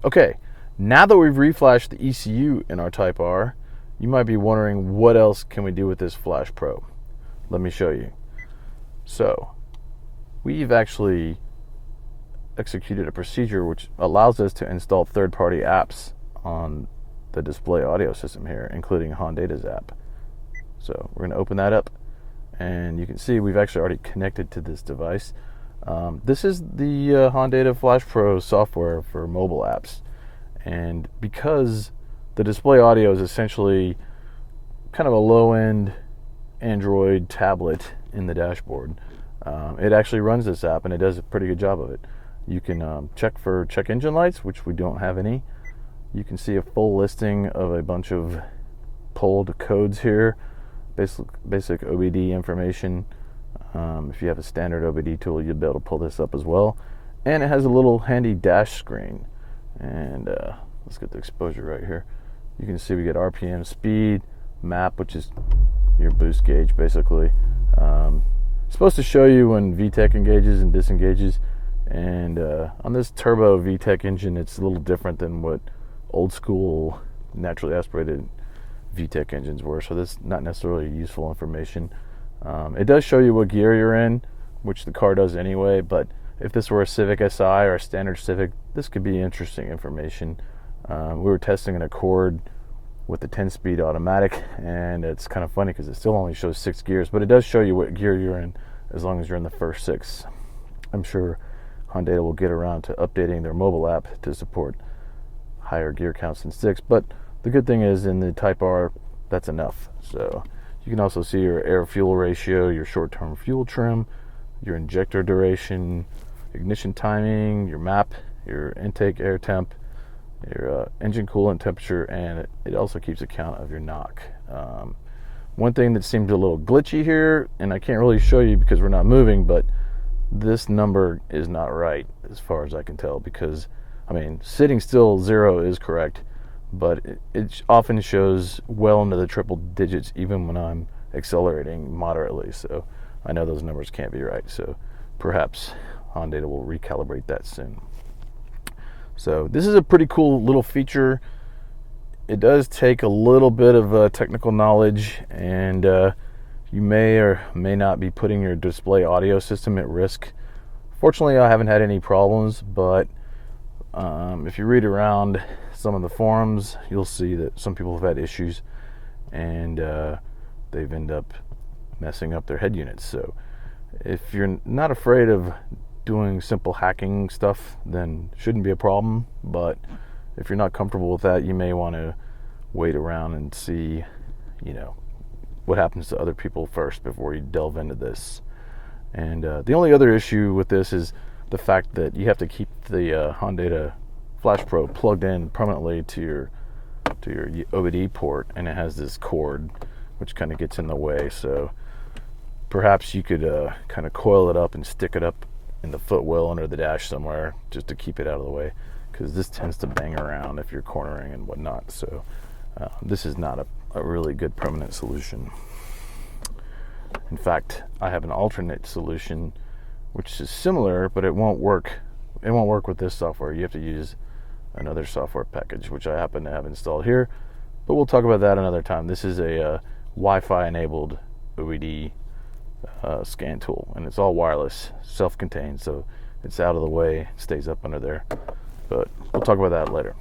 Okay, now that we've reflashed the ECU in our Type R, you might be wondering what else can we do with this Flash Pro. Let me show you. So, we've actually executed a procedure which allows us to install third-party apps on the DisplayAudio system here, including Hondata's app. So we're going to open that up, and you can see we've actually already connected to this device. This is the Hondata Flash Pro software for mobile apps, and because the DisplayAudio is essentially kind of a low-end Android tablet in the dashboard, it actually runs this app, and it does a pretty good job of it. You can check for check engine lights, which we don't have any. You can see a full listing of a bunch of pulled codes here, basic OBD information. If you have a standard OBD tool, you'll be able to pull this up as well. And it has a little handy dash screen. And let's get the exposure right here. You can see we get RPM, speed, map, which is your boost gauge basically. It's supposed to show you when VTEC engages and disengages. And on this turbo VTEC engine, it's a little different than what old school naturally aspirated VTEC engines were, so this is not necessarily useful information. It does show you what gear you're in, which the car does anyway, but if this were a Civic Si or a standard Civic, this could be interesting information. We were testing an Accord with the 10-speed automatic, and it's kind of funny because it still only shows 6 gears, but it does show you what gear you're in as long as you're in the first 6. I'm sure Hondata will get around to updating their mobile app to support higher gear counts than 6, but the good thing is in the Type R, that's enough. So you can also see your air-fuel ratio, your short-term fuel trim, your injector duration, ignition timing, your map, your intake air temp, your engine coolant temperature, and it also keeps account of your knock. One thing that seems a little glitchy here, and I can't really show you because we're not moving, but this number is not right as far as I can tell, because I mean, sitting still 0 is correct, but it often shows well into the triple digits even when I'm accelerating moderately, so I know those numbers can't be right. So perhaps Hondata will recalibrate that soon. So this is a pretty cool little feature. It does take a little bit of technical knowledge, and you may or may not be putting your DisplayAudio system at risk. Fortunately, I haven't had any problems, but if you read around some of the forums, you'll see that some people have had issues, and they've ended up messing up their head units. So if you're not afraid of doing simple hacking stuff, then shouldn't be a problem. But if you're not comfortable with that, you may want to wait around and see, what happens to other people first before you delve into this. And the only other issue with this is the fact that you have to keep the Hondata Flash Pro plugged in permanently to your OBD port, and it has this cord which kind of gets in the way. So perhaps you could kind of coil it up and stick it up in the footwell under the dash somewhere just to keep it out of the way, because this tends to bang around if you're cornering and whatnot. So this is not a really good permanent solution. In fact, I have an alternate solution which is similar, but it won't work. It won't work with this software. You have to use another software package, which I happen to have installed here, but we'll talk about that another time. This is a Wi-Fi enabled OBD scan tool, and it's all wireless, self-contained, so it's out of the way, stays up under there. But we'll talk about that later.